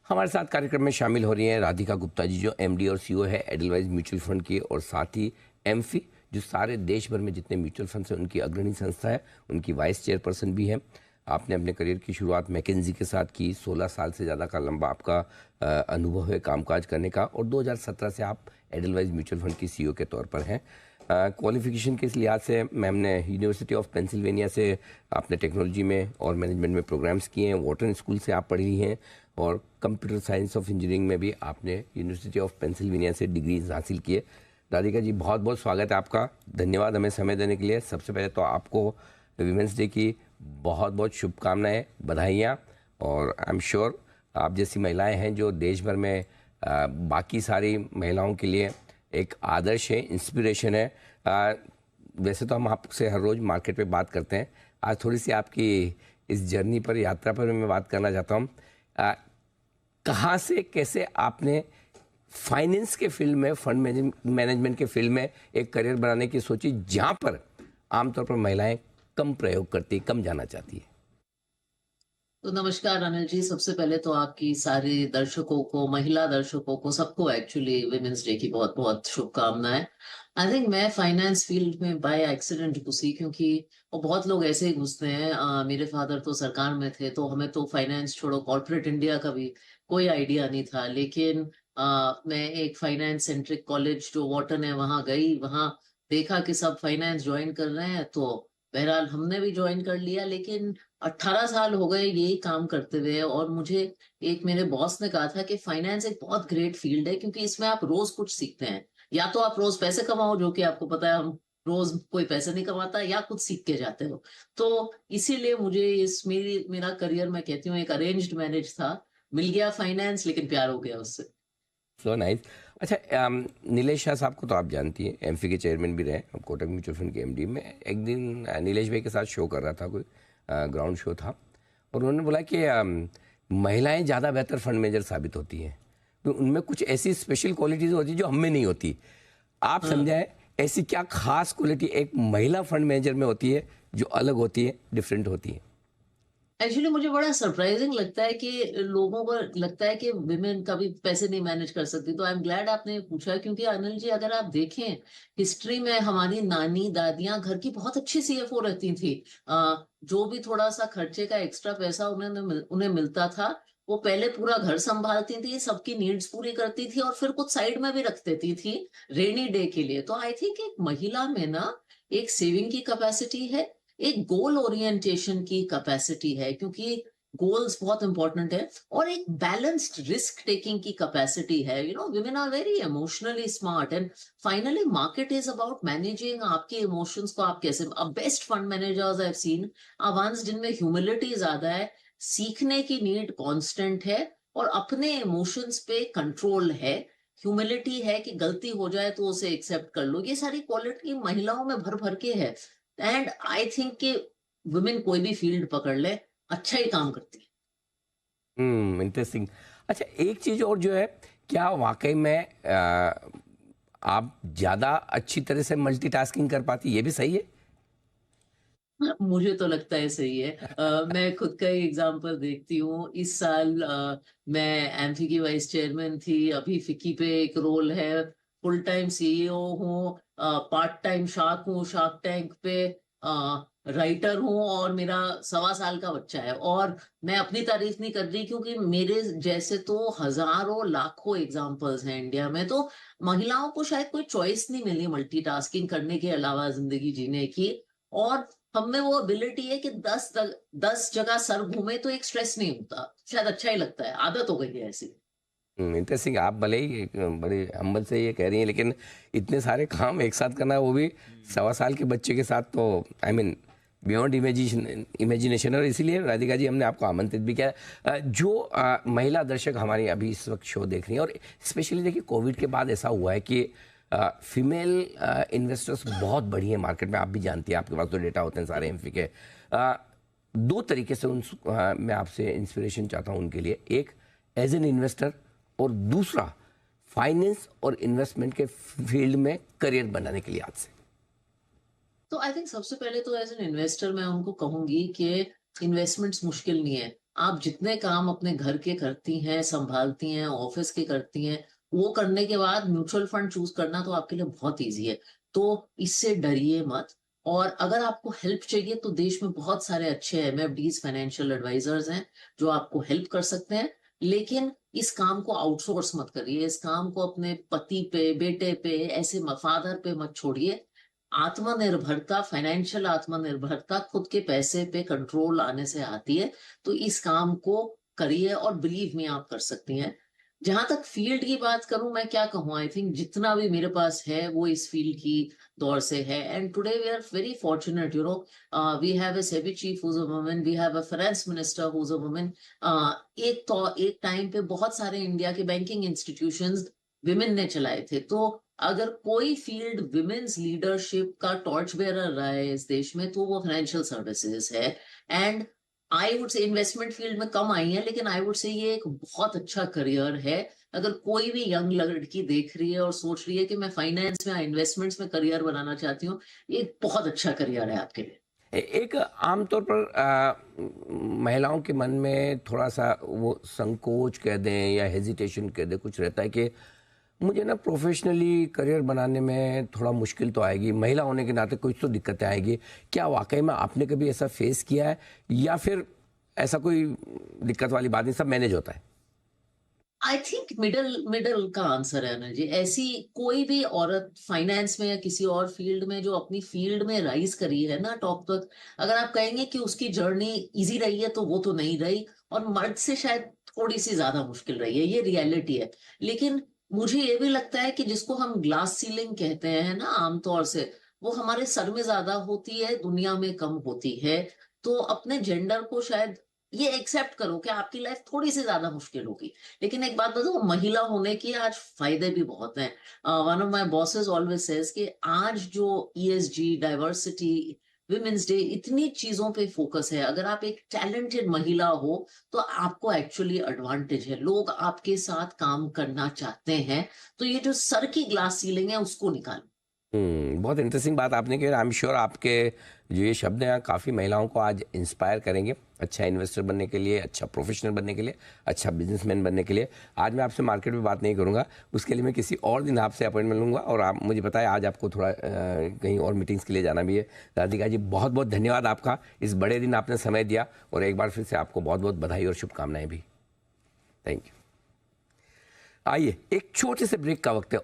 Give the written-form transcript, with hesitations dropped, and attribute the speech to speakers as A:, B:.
A: हमारे साथ कार्यक्रम में शामिल हो रही हैं राधिका गुप्ता जी, जो एमडी और सीईओ है एडलवाइज म्यूचुअल फंड की, और साथ ही एमफी, जो सारे देश भर में जितने म्यूचुअल फंड्स हैं उनकी अग्रणी संस्था है, उनकी वाइस चेयरपर्सन भी है। आपने अपने करियर की शुरुआत मैकेंजी के साथ की। 16 साल से ज़्यादा का लंबा आपका अनुभव है कामकाज करने का, और 2017 से आप एडलवाइज म्यूचुअल फंड की सीईओ के तौर पर हैं। क्वालिफिकेशन के इस लिहाज से मैम ने यूनिवर्सिटी ऑफ पेंसिल्वेनिया से आपने टेक्नोलॉजी में और मैनेजमेंट में प्रोग्राम्स किए हैं। वॉटन स्कूल से आप पढ़ी हैं, और कंप्यूटर साइंस ऑफ इंजीनियरिंग में भी आपने यूनिवर्सिटी ऑफ पेंसिल्वेनिया से डिग्रीज हासिल किए। राधिका जी, बहुत बहुत स्वागत है आपका। धन्यवाद हमें समय देने के लिए। सबसे पहले तो आपको वीमेंस डे की बहुत बहुत शुभकामनाएं, बधाइयाँ। और आई एम श्योर आप जैसी महिलाएं हैं जो देश भर में बाकी सारी महिलाओं के लिए एक आदर्श है, इंस्पिरेशन है। वैसे तो हम आपसे हर रोज़ मार्केट पे बात करते हैं, आज थोड़ी सी आपकी इस जर्नी पर, यात्रा पर मैं बात करना चाहता हूँ। कहाँ से कैसे आपने फाइनेंस के फील्ड में, फंड मैनेजमेंट के फील्ड में एक करियर बनाने की सोची, जहाँ पर आमतौर पर महिलाएं कम प्रयोग करती, कम जाना चाहती है?
B: तो नमस्कार अनिल जी। सबसे पहले तो आपकी सारे दर्शकों को, महिला दर्शकों को, सबको एक्चुअली विमेंस डे की बहुत बहुत शुभकामनाएं। आई थिंक मैं फाइनेंस फील्ड में बाय एक्सीडेंट घुसी, क्योंकि और बहुत लोग ऐसे ही घुसते हैं। मेरे फादर तो सरकार में थे, तो हमें तो फाइनेंस छोड़ो कॉर्पोरेट इंडिया का भी कोई आइडिया नहीं था। लेकिन मैं एक फाइनेंस सेंट्रिक कॉलेज जो वॉटन है वहां गई, वहां देखा कि सब फाइनेंस ज्वाइन कर रहे हैं, तो बहरहाल हमने भी ज्वाइन कर लिया। लेकिन 18 साल हो गए यही काम करते हुए, और मुझे एक मेरे बॉस ने कहा था कि फाइनेंस एक बहुत ग्रेट फील्ड है, क्योंकि इसमें आप रोज कुछ सीखते हैं। या तो आप रोज पैसे कमाओ, जो कि आपको पता है हम रोज कोई पैसे नहीं कमाता, या कुछ सीख के जाते हो। तो इसीलिए मुझे इस मेरा करियर, मैं कहती हूँ, एक अरेंज्ड मैरिज था। मिल गया फाइनेंस, लेकिन प्यार हो गया उससे।
A: So nice. अच्छा, नीलेश शाह साहब को तो आप जानती हैं, एमफी के चेयरमैन भी रहे, और कोटक म्यूचुअल फंड के एमडी में। एक दिन नीलेश भाई के साथ शो कर रहा था, कोई ग्राउंड शो था, और उन्होंने बोला कि महिलाएं ज़्यादा बेहतर फंड मैनेजर साबित होती हैं, तो उनमें कुछ ऐसी स्पेशल क्वालिटीज़ होती है जो हम में नहीं होती। आप
B: हाँ।
A: समझाएं, ऐसी क्या खास क्वालिटी एक महिला फंड मैनेजर में होती है जो अलग होती है, डिफरेंट होती है?
B: एक्चुअली मुझे बड़ा सरप्राइजिंग लगता है कि लोगों को लगता है कि विमेन कभी पैसे नहीं मैनेज कर सकती। तो आई एम ग्लैड आपने ये पूछा, क्योंकि अनिल जी, अगर आप देखें हिस्ट्री में, हमारी नानी दादियां घर की बहुत अच्छी सीएफओ रहती थी। जो भी थोड़ा सा खर्चे का एक्स्ट्रा पैसा उन्हें मिलता था, वो पहले पूरा घर संभालती थी, सबकी नीड्स पूरी करती थी, और फिर कुछ साइड में भी रख देती थी रेनी डे के लिए। तो आई थिंक एक महिला में ना एक सेविंग की कैपेसिटी है, एक गोल ओरिएंटेशन की कैपेसिटी है, क्योंकि गोल्स बहुत इंपॉर्टेंट है, और एक बैलेंस्ड रिस्क टेकिंग की कैपेसिटी है। Women are very emotionally smart, and finally market is about managing आपके इमोशंस को। आप कैसे, अब best fund managers I have seen are ones जिनमें ह्यूमिलिटी ज्यादा है, सीखने की नीड कांस्टेंट है, और अपने इमोशंस पे कंट्रोल है। ह्यूमिलिटी है कि गलती हो जाए तो उसे एक्सेप्ट कर लो। ये सारी क्वालिटी महिलाओं में भर भर के है, एंड आई थिंक कि वुमेन कोई भी फील्ड पकड़ ले, अच्छा ही काम करती है।
A: इंटरेस्टिंग। अच्छा, एक चीज़ और जो है, क्या वाकई में आप ज़्यादा अच्छी तरह से मल्टीटास्किंग कर पाती, ये भी सही है?
B: हाँ, मुझे तो लगता है सही है। मैं खुद का ही एग्जांपल देखती हूँ। इस साल मैं एमफी की वाइस चेयरमैन थी, अभी फिक्की पे एक रोल है, फुल टाइम सीईओ हूँ, पार्ट टाइम शार्क हूँ, शार्क टैंक पे राइटर हूँ, और मेरा 1.25 साल का बच्चा है। और मैं अपनी तारीफ नहीं कर रही, क्योंकि मेरे जैसे तो हजारों लाखों एग्जाम्पल्स हैं इंडिया में। तो महिलाओं को शायद कोई चॉइस नहीं मिली मल्टीटास्किंग करने के अलावा जिंदगी जीने की। और हम में वो एबिलिटी है कि 10 जगह सर घूमे तो एक स्ट्रेस नहीं होता। शायद अच्छा ही लगता है, आदत हो गई है ऐसी।
A: इंटरेस्टिंग। आप भले ही एक बड़े हम्बल से ये कह रही हैं, लेकिन इतने सारे काम एक साथ करना, वो भी 1.25 साल के बच्चे के साथ, तो आई मीन बियॉन्ड इमेजिनेशन। और इसीलिए राधिका जी, हमने आपको आमंत्रित भी किया। जो महिला दर्शक हमारी अभी इस वक्त शो देख रही हैं, और स्पेशली देखिए कोविड के बाद ऐसा हुआ है कि फीमेल इन्वेस्टर्स बहुत बढ़ी हैं मार्केट में। आप भी जानती हैं, आपके पास तो डेटा होते हैं सारे एमफी के। अ, दो तरीके से मैं आपसे इंस्पिरेशन चाहता हूं उनके लिए। एक, एज एन इन्वेस्टर, और दूसरा, फाइनेंस और इन्वेस्टमेंट के फील्ड में करियर बनाने के लिए आज से।
B: तो आई थिंक सबसे पहले तो एज एन इन्वेस्टर मैं उनको कहूंगी कि इन्वेस्टमेंट्स मुश्किल नहीं है। आप जितने काम अपने घर के करती हैं, संभालती हैं, ऑफिस के करती हैं, वो करने के बाद म्यूचुअल फंड चूज़ करना तो आपके लिए बहुत ईज़ी है। तो इससे डरिए मत, और अगर आपको हेल्प चाहिए तो देश में बहुत सारे अच्छे एमएफडीज़, फाइनेंशियल एडवाइज़र्स हैं, जो आपको हेल्प कर सकते हैं। लेकिन इस काम को आउटसोर्स मत करिए, इस काम को अपने पति पे, बेटे पे, ऐसे फादर पे मत छोड़िए। आत्मनिर्भरता, फाइनेंशियल आत्मनिर्भरता खुद के पैसे पे कंट्रोल आने से आती है। तो इस काम को करिए और बिलीव मी आप कर सकती हैं। जहां तक फील्ड की बात करूं, मैं क्या कहूं, आई थिंक जितना भी मेरे पास है वो इस फील्ड की दौर से है। And today we are very fortunate, we have a SEBI chief who's a woman, we have a finance minister who's a woman. एक टाइम पे बहुत सारे इंडिया के बैंकिंग इंस्टीट्यूशंस विमेन ने चलाए थे। तो अगर कोई फील्ड विमेन्स लीडरशिप का टॉर्च बेयरर रहा है इस देश में, तो वो फाइनेंशियल सर्विसेज है। And I would say investment field में कम आई है, लेकिन आई वुड से ये एक बहुत अच्छा करियर है। अगर कोई भी यंग लड़की देख रही है और सोच रही है कि मैं फाइनेंस में या इन्वेस्टमेंट्स में करियर बनाना चाहती हूँ, ये एक बहुत अच्छा करियर है आपके लिए।
A: एक आमतौर पर महिलाओं के मन में थोड़ा सा वो संकोच कह दें या हेजिटेशन कह दें, कुछ रहता है कि मुझे ना प्रोफेशनली करियर बनाने में थोड़ा मुश्किल तो आएगी, महिला होने के नाते कुछ तो दिक्कतें आएगी। क्या वाकई में आपने कभी ऐसा फेस किया है, या फिर ऐसा कोई दिक्कत वाली बात नहीं, सब मैनेज होता है?
B: आई थिंक मिडल मिडल का आंसर है अनिल जी। ऐसी कोई भी औरत फाइनेंस में या किसी और फील्ड में जो अपनी फील्ड में राइज करी है ना टॉप तक, अगर आप कहेंगे कि उसकी जर्नी इजी रही है, तो वो तो नहीं रही, और मर्द से शायद थोड़ी सी ज्यादा मुश्किल रही है, ये रियलिटी है। लेकिन मुझे ये भी लगता है कि जिसको हम ग्लास सीलिंग कहते हैं ना आमतौर से, वो हमारे सर में ज्यादा होती है, दुनिया में कम होती है। तो अपने जेंडर को शायद ये एक्सेप्ट करो कि आपकी लाइफ थोड़ी सी ज्यादा मुश्किल होगी। लेकिन एक बात बताओ, महिला होने की आज फायदे भी बहुत हैं। One of my bosses always says कि आज जो ईएसजी, डाइवर्सिटी, विमेन्स डे, इतनी चीजों पे फोकस है, अगर आप एक टैलेंटेड महिला हो तो आपको एक्चुअली एडवांटेज है, लोग आपके साथ काम करना चाहते हैं। तो ये जो सर की ग्लास सीलिंग है, उसको निकालो।
A: बहुत इंटरेस्टिंग बात आपने की। आई एम श्योर आपके जो ये शब्द हैं काफ़ी महिलाओं को आज इंस्पायर करेंगे, अच्छा इन्वेस्टर बनने के लिए, अच्छा प्रोफेशनल बनने के लिए, अच्छा बिजनेसमैन बनने के लिए। आज मैं आपसे मार्केट में बात नहीं करूंगा, उसके लिए मैं किसी और दिन आपसे अपॉइंटमेंट लूंगा। और आप मुझे बताएं, आज आपको थोड़ा कहीं और मीटिंग्स के लिए जाना भी है। राधिका जी, बहुत बहुत धन्यवाद आपका, इस बड़े दिन आपने समय दिया, और एक बार फिर से आपको बहुत बहुत बधाई और शुभकामनाएं भी। Thank you. आइए, एक छोटे से ब्रेक का वक्त है।